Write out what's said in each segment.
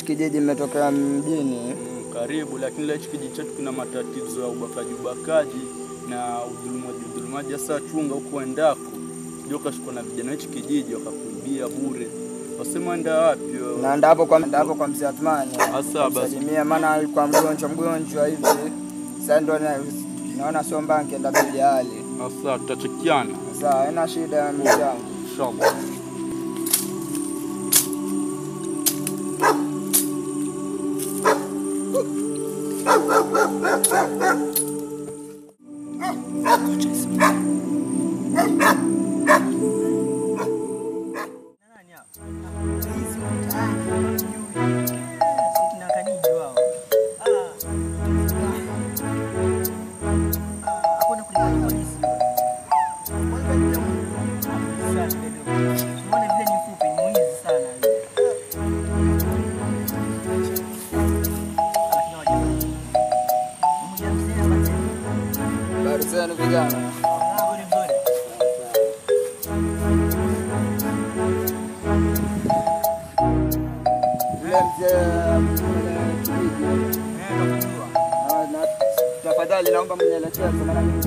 kijiji mmetokea mjini. Karibu, lakini leo kijiji chetu kuna matatizo ya ubakaji na udhulumaji. Sasa chunga huko endako. Joka shiko na vijana hichi kijiji wakakuibia bure. Wasema enda wapi? Naenda hapo kwa mzee Athmani. Asa basi. Maana alikuwa mgonjwa hivi. Sasa ndo naona sio mbaya ngeenda bila hali. Asa tutachekiana. Sasa haina shida mchango. Inshallah. Barizani vijana. Tafadhali naomba mnielekeze maana mimi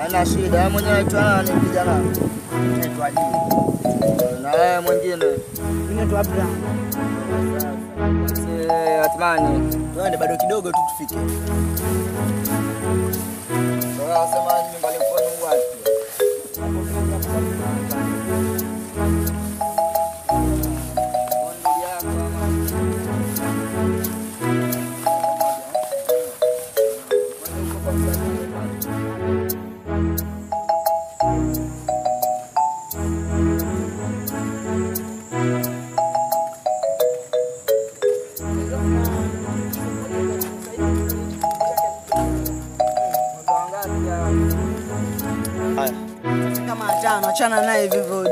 ana shida mwenyewe tu ana vijana. Naitwa Ali. Na yeye mwingine. Mimi naitwa Abraham. Athmani. Twende bado kidogo tu tufike. Sasa sema nyumbani kwenu wapi? Kama atano achana naye vivyo